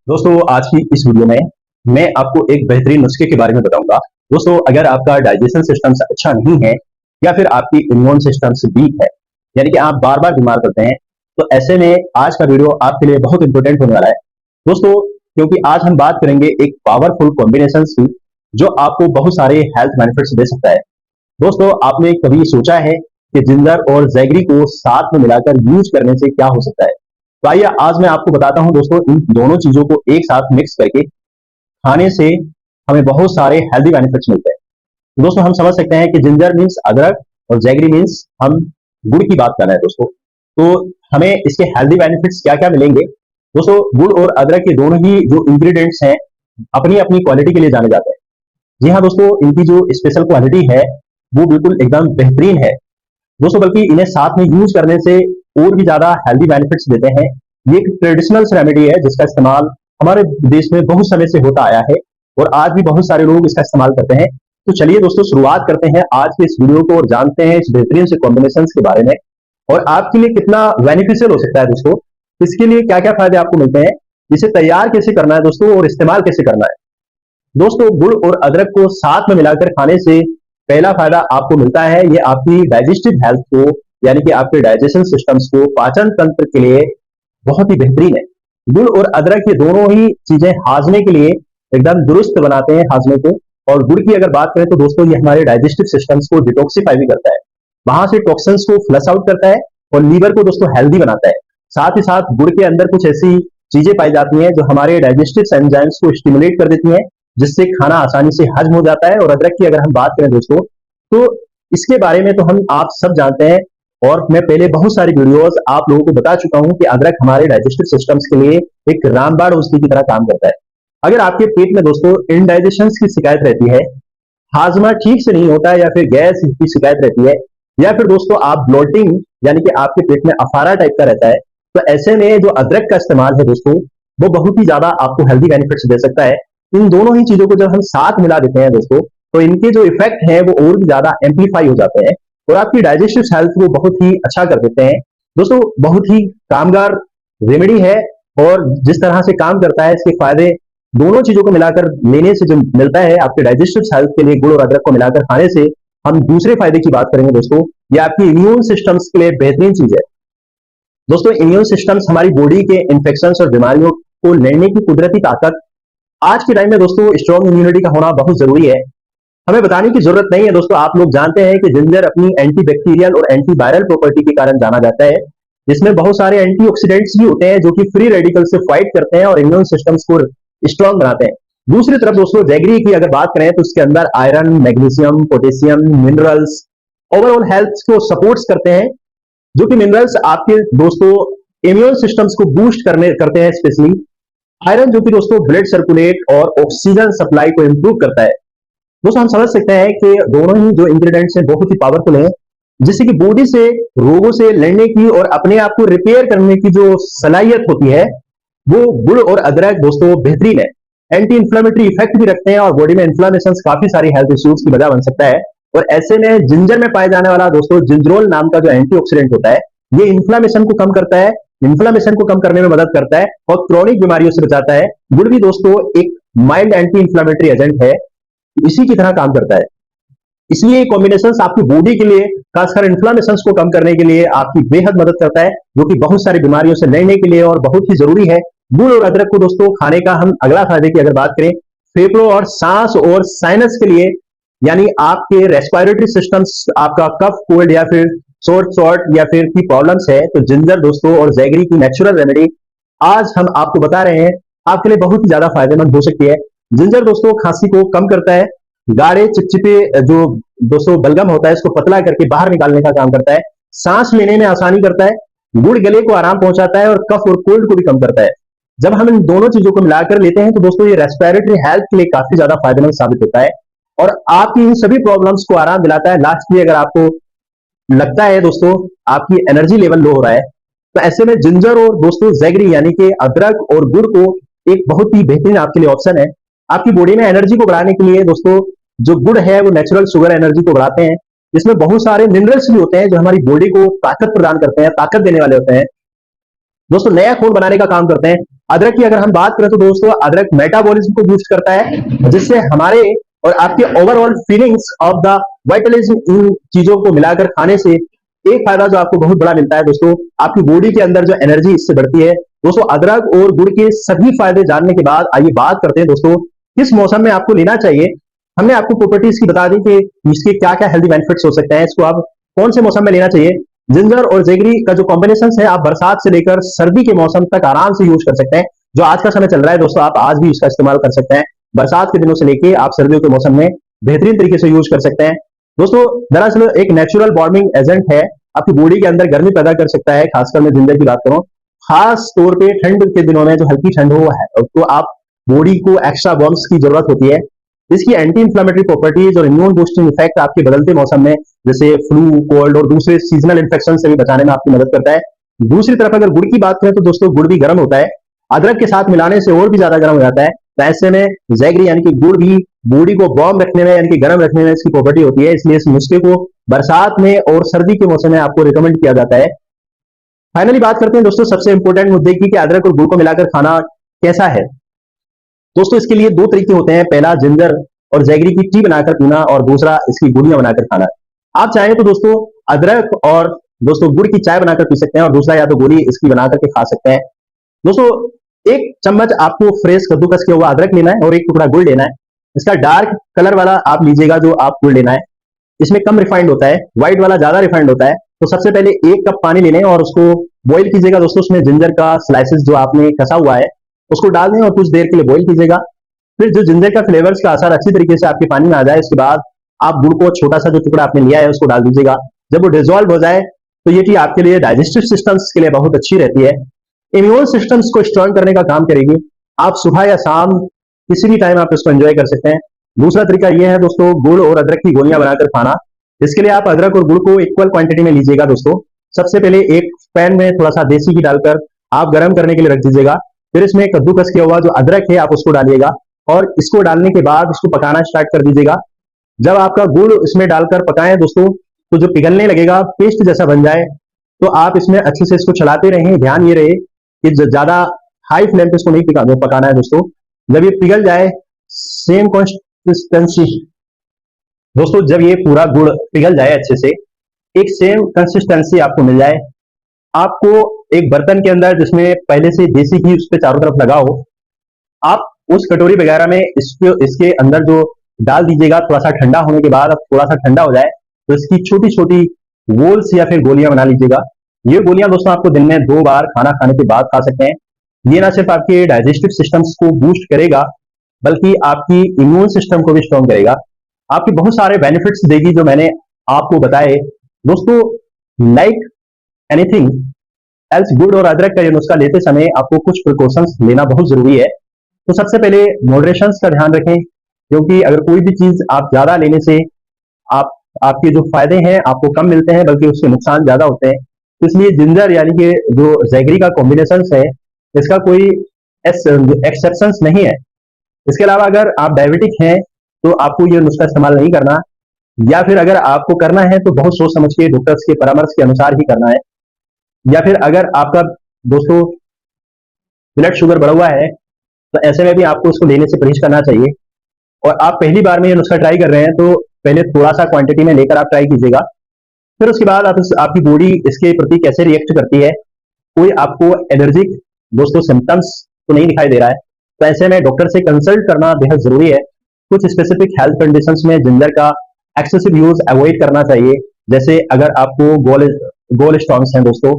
दोस्तों आज की इस वीडियो में मैं आपको एक बेहतरीन नुस्खे के बारे में बताऊंगा। दोस्तों अगर आपका डाइजेशन सिस्टम अच्छा नहीं है या फिर आपकी इम्यून सिस्टम वीक है, यानी कि आप बार बार बीमार पड़ते हैं, तो ऐसे में आज का वीडियो आपके लिए बहुत इंपॉर्टेंट होने वाला है दोस्तों। क्योंकि आज हम बात करेंगे एक पावरफुल कॉम्बिनेशन की जो आपको बहुत सारे हेल्थ बेनिफिट्स दे सकता है। दोस्तों आपने कभी सोचा है कि जिंजर और जैगरी को साथ में मिलाकर यूज करने से क्या हो सकता है? तो आइए आज मैं आपको बताता हूं दोस्तों, इन दोनों चीजों को एक साथ मिक्स करके खाने से हमें बहुत सारे हेल्दी बेनिफिट्स मिलते हैं। तो दोस्तों हम समझ सकते हैं कि जिंजर मीन्स अदरक और जैगरी मीन्स हम गुड़ की बात कर रहे हैं दोस्तों। तो हमें इसके हेल्दी बेनिफिट्स क्या क्या मिलेंगे? दोस्तों गुड़ और अदरक के दोनों ही जो इंग्रेडिएंट्स हैं अपनी अपनी क्वालिटी के लिए जाने जाते हैं। जी हाँ दोस्तों, इनकी जो स्पेशल क्वालिटी है वो बिल्कुल एकदम बेहतरीन है दोस्तों, बल्कि इन्हें साथ में यूज करने से और भी ज्यादा हेल्दी बेनिफिट्स देते हैं। ये एक ट्रेडिशनल रेमेडी है जिसका इस्तेमाल हमारे देश में बहुत समय से होता आया है और आज भी बहुत सारे लोग इसका इस्तेमाल करते हैं। तो चलिए दोस्तों शुरुआत करते हैं आज के इस वीडियो को और जानते हैं इस बेहतरीन से कॉम्बिनेशन के बारे में और आपके लिए कितना बेनिफिशियल हो सकता है दोस्तों। इसके लिए क्या क्या फायदे आपको मिलते हैं, इसे तैयार कैसे करना है दोस्तों और इस्तेमाल कैसे करना है। दोस्तों गुड़ और अदरक को साथ में मिलाकर खाने से पहला फायदा आपको मिलता है, ये आपकी डाइजेस्टिव हेल्थ को यानी कि आपके डाइजेशन सिस्टम्स को, पाचन तंत्र के लिए बहुत ही बेहतरीन है। गुड़ और अदरक ये दोनों ही चीजें हाजमे के लिए एकदम दुरुस्त बनाते हैं हाजमे को। और गुड़ की अगर बात करें तो दोस्तों ये हमारे डाइजेस्टिव सिस्टम्स को डिटॉक्सिफाई भी करता है, वहां से टॉक्सिन्स को फ्लश आउट करता है और लीवर को दोस्तों हेल्दी बनाता है। साथ ही साथ गुड़ के अंदर कुछ ऐसी चीजें पाई जाती हैं जो हमारे डाइजेस्टिव एंजाइम्स को स्टिमुलेट कर देती हैं, जिससे खाना आसानी से हजम हो जाता है। और अदरक की अगर हम बात करें दोस्तों तो इसके बारे में तो हम आप सब जानते हैं और मैं पहले बहुत सारी वीडियोस आप लोगों को बता चुका हूं कि अदरक हमारे डाइजेस्टिव सिस्टम्स के लिए एक रामबाण औषधि की तरह काम करता है। अगर आपके पेट में दोस्तों इनडाइजेशन की शिकायत रहती है, हाजमा ठीक से नहीं होता है या फिर गैस की शिकायत रहती है, या फिर दोस्तों आप ब्लोटिंग यानी कि आपके पेट में अफारा टाइप का रहता है, तो ऐसे में जो अदरक का इस्तेमाल है दोस्तों वो बहुत ही ज्यादा आपको हेल्दी बेनिफिट्स दे सकता है। इन दोनों ही चीजों को जब हम साथ मिला देते हैं दोस्तों तो इनके जो इफेक्ट है वो और भी ज्यादा एम्पलीफाई हो जाते हैं और आपकी डाइजेस्टिव हेल्थ को बहुत ही अच्छा कर देते हैं दोस्तों। बहुत ही कामगार रेमेडी है और जिस तरह से काम करता है इसके फायदे दोनों चीजों को मिलाकर लेने से जो मिलता है आपके डाइजेस्टिव हेल्थ के लिए, गुड़ और अदरक को मिलाकर खाने से हम दूसरे फायदे की बात करेंगे दोस्तों। ये आपकी इम्यून सिस्टम्स के लिए बेहतरीन चीज है दोस्तों। इम्यून सिस्टम्स हमारी बॉडी के इन्फेक्शन और बीमारियों को लड़ने की कुदरती ताकत आज के टाइम में दोस्तों स्ट्रॉन्ग इम्यूनिटी का होना बहुत जरूरी है। हमें बताने की जरूरत नहीं है दोस्तों, आप लोग जानते हैं कि जिंजर अपनी एंटीबैक्टीरियल और एंटीवायरल प्रॉपर्टी के कारण जाना जाता है, जिसमें बहुत सारे एंटीऑक्सीडेंट्स भी होते हैं जो कि फ्री रेडिकल से फाइट करते हैं और इम्यून सिस्टम्स को स्ट्रॉन्ग बनाते हैं। दूसरी तरफ दोस्तों जैगरी की अगर बात करें तो उसके अंदर iron, magnesium, potassium, minerals overall health को सपोर्ट्स करते हैं, जो कि मिनरल्स आपके दोस्तों इम्यून सिस्टम्स को बूस्ट करते हैं। स्पेशली आयरन जो कि दोस्तों ब्लड सर्कुलेट और ऑक्सीजन सप्लाई को इंप्रूव करता है। दोस्तों हम समझ सकते हैं कि दोनों ही जो इंग्रेडिएंट्स हैं बहुत ही पावरफुल हैं, जिससे कि बॉडी से रोगों से लड़ने की और अपने आप को रिपेयर करने की जो सलाहियत होती है वो गुड़ और अदरक दोस्तों बेहतरीन है। एंटी इंफ्लेमेटरी इफेक्ट भी रखते हैं और बॉडी में इन्फ्लेमेशन काफी सारी हेल्थ इश्यूज की वजह बन सकता है। और ऐसे में जिंजर में पाए जाने वाला दोस्तों जिंजरोल नाम का जो एंटीऑक्सीडेंट होता है ये इन्फ्लेमेशन को कम करता है, इन्फ्लेमेशन को कम करने में मदद करता है और क्रॉनिक बीमारियों से बचाता है। गुड़ भी दोस्तों एक माइल्ड एंटी इंफ्लेमेटरी एजेंट है, इसी की तरह काम करता है। इसलिए कॉम्बिनेशन आपकी बॉडी के लिए खासकर इन्फ्लेमेशन को कम करने के लिए आपकी बेहद मदद करता है, जो कि बहुत सारी बीमारियों से लड़ने के लिए और बहुत ही जरूरी है। गुड़ और अदरक को दोस्तों खाने का हम अगला फायदे की अगर बात करें, फेफड़ों और सांस और साइनस के लिए, यानी आपके रेस्पिरेटरी सिस्टम्स, आपका कफ कोल्ड या फिर शॉर्ट या फिर की प्रॉब्लम्स है, तो जिंजर दोस्तों और जैगरी की नेचुरल रेमेडी आज हम आपको बता रहे हैं आपके लिए बहुत ही ज्यादा फायदेमंद हो सकती है। जिंजर दोस्तों खांसी को कम करता है, गाढ़े चिपचिपे जो दोस्तों बलगम होता है इसको पतला करके बाहर निकालने का काम करता है, सांस लेने में आसानी करता है, गुड़ गले को आराम पहुंचाता है और कफ और कोल्ड को भी कम करता है। जब हम इन दोनों चीजों को मिलाकर लेते हैं तो दोस्तों ये रेस्पिरेटरी हेल्थ के लिए काफी ज्यादा फायदेमंद साबित होता है और आपकी इन सभी प्रॉब्लम्स को आराम दिलाता है। लास्टली अगर आपको लगता है दोस्तों आपकी एनर्जी लेवल लो हो रहा है, तो ऐसे में जिंजर और दोस्तों जैगरी यानी कि अदरक और गुड़ को एक बहुत ही बेहतरीन आपके लिए ऑप्शन है। आपकी बॉडी में एनर्जी को बढ़ाने के लिए दोस्तों जो गुड़ है वो नेचुरल शुगर एनर्जी को बढ़ाते हैं, जिसमें बहुत सारे मिनरल्स भी होते हैं जो हमारी बॉडी को ताकत प्रदान करते हैं, ताकत देने वाले होते हैं। दोस्तों नया खून बनाने का काम करते हैं। अदरक की अगर हम बात करें तो दोस्तों अदरक मेटाबॉलिज्म को बूस्ट करता है, जिससे हमारे और आपके ओवरऑल फीलिंग्स ऑफ द वाइटलिज्म इन चीजों को मिलाकर खाने से एक फायदा जो आपको बहुत बड़ा मिलता है दोस्तों, आपकी बॉडी के अंदर जो एनर्जी इससे बढ़ती है। दोस्तों अदरक और गुड़ के सभी फायदे जानने के बाद आइए बात करते हैं दोस्तों किस मौसम में आपको लेना चाहिए। हमने आपको प्रॉपर्टीज की बता दी कि इसके क्या क्या हेल्दी बेनिफिट्स हो सकते हैं, इसको आप कौन से मौसम में लेना चाहिए। जिंजर और जेगरी का जो कॉम्बिनेशन है आप बरसात से लेकर सर्दी के मौसम तक आराम से यूज कर सकते हैं। जो आज का समय चल रहा है दोस्तों, आप आज भी इसका इस्तेमाल कर सकते हैं। बरसात के दिनों से लेके आप सर्दियों के मौसम में बेहतरीन तरीके से यूज कर सकते हैं। दोस्तों दरअसल एक नेचुरल वार्मिंग एजेंट है, आपकी बॉडी के अंदर गर्मी पैदा कर सकता है। खासकर मैं जिंजर की बात करूं, खास तौर पे ठंड के दिनों में जो हल्की ठंड हो है तो आप बॉडी को एक्स्ट्रा वार्म्स की जरूरत होती है। इसकी एंटी इंफ्लेमेटरी प्रॉपर्टीज और इम्यून बूस्टिंग इफेक्ट आपके बदलते मौसम में जैसे फ्लू, कोल्ड और दूसरे सीजनल इन्फेक्शन से भी बचाने में आपकी मदद करता है। दूसरी तरफ अगर गुड़ की बात करें तो दोस्तों गुड़ भी गर्म होता है, अदरक के साथ मिलाने से और भी ज्यादा गर्म हो जाता है। तो ऐसे में जैगरी यानी कि गुड़ भी बॉडी को वार्म रखने में यानी कि गर्म रखने में इसकी प्रॉपर्टी होती है, इसलिए इस नुस्खे को बरसात में और सर्दी के मौसम में आपको रिकमेंड किया जाता है। फाइनली बात करते हैं दोस्तों सबसे इंपॉर्टेंट मुद्दे की कि अदरक और गुड़ को मिलाकर खाना कैसा है। दोस्तों इसके लिए दो तरीके होते हैं, पहला जिंजर और जैगरी की टी बनाकर पीना और दूसरा इसकी गुड़ियां बनाकर खाना। आप चाहें तो दोस्तों अदरक और दोस्तों गुड़ की चाय बनाकर पी सकते हैं और दूसरा या तो गोली इसकी बना करके खा सकते हैं। दोस्तों एक चम्मच आपको फ्रेश कद्दूकस किया हुआ अदरक लेना है और एक टुकड़ा गुड़ लेना है। इसका डार्क कलर वाला आप लीजिएगा जो आप गुड़ लेना है, इसमें कम रिफाइंड होता है, व्हाइट वाला ज्यादा रिफाइंड होता है। तो सबसे पहले 1 कप पानी लेने और उसको बॉईल कीजिएगा दोस्तों, उसमें जिंजर का स्लाइसेस जो आपने कसा हुआ है उसको डाल दें और कुछ देर के लिए बॉईल कीजिएगा। फिर जो जिंजर का फ्लेवर्स का असर अच्छी तरीके से आपके पानी में आ जाए, उसके बाद आप गुड़ को छोटा सा जो टुकड़ा आपने लिया है उसको डाल दीजिएगा। जब वो डिजोल्व हो जाए तो ये टी आपके लिए डाइजेस्टिव सिस्टम्स के लिए बहुत अच्छी रहती है, इम्यून सिस्टम्स को स्ट्रॉन्ग करने का काम करेगी। आप सुबह या शाम किसी भी टाइम आप इसको एंजॉय कर सकते हैं। दूसरा तरीका यह है दोस्तों गुड़ और अदरक की गोलियां बनाकर खाना। इसके लिए आप अदरक और गुड़ को इक्वल क्वांटिटी में लीजिएगा दोस्तों। सबसे पहले एक पैन में थोड़ा सा देसी घी डालकर आप गर्म करने के लिए रख दीजिएगा। फिर इसमें कद्दूकस किया हुआ जो अदरक है आप उसको डालिएगा और इसको डालने के बाद इसको पकाना स्टार्ट कर दीजिएगा। जब आपका गुड़ इसमें डालकर पकाएं दोस्तों तो जो पिघलने लगेगा, पेस्ट जैसा बन जाए, तो आप इसमें अच्छे से इसको चलाते रहें। ध्यान ये रहे कि ज्यादा हाई फ्लेम पे इसको नहीं पकाना है दोस्तों। जब ये पिघल जाए सेम कंसिस्टेंसी दोस्तों, जब ये पूरा गुड़ पिघल जाए अच्छे से, एक सेम कंसिस्टेंसी आपको मिल जाए, आपको एक बर्तन के अंदर जिसमें पहले से देसी घी उस पर चारों तरफ लगा हो, आप उस कटोरी वगैरह में इसके अंदर जो डाल दीजिएगा। थोड़ा सा ठंडा होने के बाद, अब थोड़ा सा ठंडा हो जाए तो इसकी छोटी छोटी वोल्स या फिर गोलियां बना लीजिएगा। ये गोलियां दोस्तों आपको दिन में 2 बार खाना खाने के बाद खा सकते हैं। ये ना सिर्फ आपके डाइजेस्टिव सिस्टम्स को बूस्ट करेगा बल्कि आपकी इम्यून सिस्टम को भी स्ट्रॉन्ग करेगा, आपके बहुत सारे बेनिफिट्स देगी जो मैंने आपको बताए दोस्तों। लाइक एनीथिंग एल्स, गुड़ और अदरक का ये नुस्खा लेते समय आपको कुछ प्रिकॉशंस लेना बहुत जरूरी है। तो सबसे पहले मॉडरेशन का ध्यान रखें, क्योंकि अगर कोई भी चीज आप ज्यादा लेने से आप आपके जो फायदे हैं आपको कम मिलते हैं बल्कि उसके नुकसान ज्यादा होते हैं। तो इसलिए जिंजर यानी कि जो जैगरी का कॉम्बिनेशन है इसका कोई एक्सेप्शन नहीं है। इसके अलावा अगर आप डायबिटिक हैं तो आपको ये नुस्खा इस्तेमाल नहीं करना, या फिर अगर आपको करना है तो बहुत सोच समझ के डॉक्टर्स के परामर्श के अनुसार ही करना है। या फिर अगर आपका दोस्तों ब्लड शुगर बढ़ा हुआ है तो ऐसे में भी आपको उसको लेने से परहेज करना चाहिए। और आप पहली बार में ये नुस्खा ट्राई कर रहे हैं तो पहले थोड़ा सा क्वांटिटी में लेकर आप ट्राई कीजिएगा। फिर उसके बाद आपकी बॉडी इसके प्रति कैसे रिएक्ट करती है, कोई आपको एलर्जिक दोस्तों सिम्टम्स तो नहीं दिखाई दे रहा है, तो ऐसे में डॉक्टर से कंसल्ट करना बेहद जरूरी है। कुछ स्पेसिफिक हेल्थ कंडीशंस में जिंजर का एक्सेसिव यूज अवॉइड करना चाहिए। जैसे अगर आपको गोल स्टोन्स हैं दोस्तों,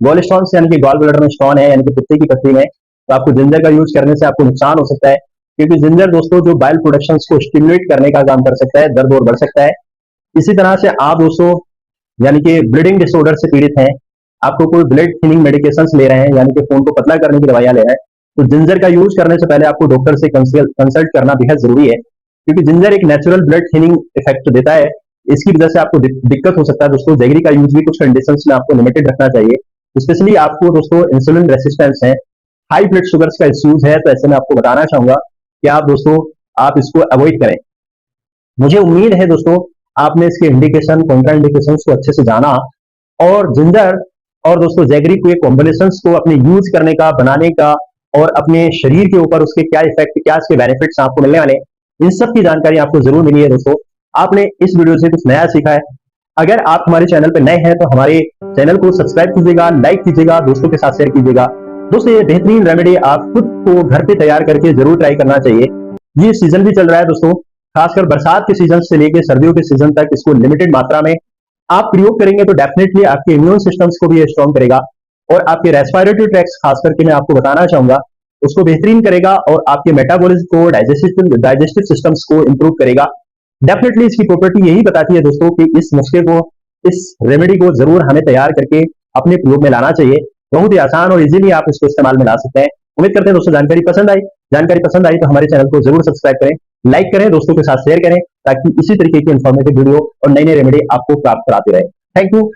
गोल स्टोन्स यानी कि गॉल ब्लैडर में स्टोन है यानी कि पित्ते की पथरी में, तो आपको जिंजर का यूज करने से आपको नुकसान हो सकता है, क्योंकि जिंजर दोस्तों जो बाइल प्रोडक्शन को स्टिमुलेट करने का काम कर सकता है, दर्द और बढ़ सकता है। इसी तरह से आप दोस्तों यानी कि ब्लीडिंग डिसऑर्डर से पीड़ित हैं, आपको कोई ब्लड थिनिंग मेडिकेशंस ले रहे हैं यानी कि खून को पतला करने की दवाइयां ले रहे हैं, तो जिंजर का यूज करने से पहले आपको डॉक्टर से कंसल्ट करना बेहद जरूरी है, क्योंकि जिंजर एक नेचुरल ब्लड थिनिंग इफेक्ट देता है। इसकी वजह से आपको दिक्कत हो सकता है दोस्तों। जैगरी का यूज भी कुछ कंडीशंस में आपको लिमिटेड रखना चाहिए, स्पेशली आपको दोस्तों इंसुलिन रेसिस्टेंस है, हाई ब्लड शुगर का इश्यूज है, तो ऐसे में आपको बताना चाहूंगा कि आप दोस्तों आप इसको अवॉइड करें। मुझे उम्मीद है दोस्तों आपने इसके इंडिकेशन कॉन्ट्रा इंडिकेशन को अच्छे से जाना और जिंजर और दोस्तों जैगरी के कॉम्बिनेशंस को अपने यूज करने का, बनाने का और अपने शरीर के ऊपर उसके क्या इफेक्ट, क्या इसके बेनिफिट्स आपको मिलने वाले, इन सब की जानकारी आपको जरूर मिली है दोस्तों। आपने इस वीडियो से कुछ नया सीखा है। अगर आप हमारे चैनल पर नए हैं तो हमारे चैनल को सब्सक्राइब कीजिएगा, लाइक कीजिएगा, दोस्तों के साथ शेयर कीजिएगा। दोस्तों ये बेहतरीन रेमेडी आप खुद को घर पे तैयार करके जरूर ट्राई करना चाहिए। ये सीजन भी चल रहा है दोस्तों, खासकर बरसात के सीजन से लेकर सर्दियों के सीजन तक इसको लिमिटेड मात्रा में आप प्रयोग करेंगे तो डेफिनेटली आपके इम्यून सिस्टम्स को भी ये स्ट्रॉन्ग करेगा और आपके रेस्पिरेटरी ट्रैक्ट्स खास करके मैं आपको बताना चाहूंगा उसको बेहतरीन करेगा और आपके मेटाबॉलिज्म को, डाइजेस्टिव सिस्टम्स को इंप्रूव करेगा। डेफिनेटली इसकी प्रॉपर्टी यही बताती है दोस्तों कि इस नुस्खे को, इस रेमेडी को जरूर हमें तैयार करके अपने प्रयोग में लाना चाहिए। बहुत ही आसान और इजीली आप इसको इस्तेमाल में ला सकते हैं। उम्मीद करते हैं दोस्तों जानकारी पसंद आई तो हमारे चैनल को जरूर सब्सक्राइब करें, लाइक करें, दोस्तों के साथ शेयर करें ताकि इसी तरीके की इंफॉर्मेटिव वीडियो और नई नई रेमेडी आपको प्राप्त कराते रहे। Thank you.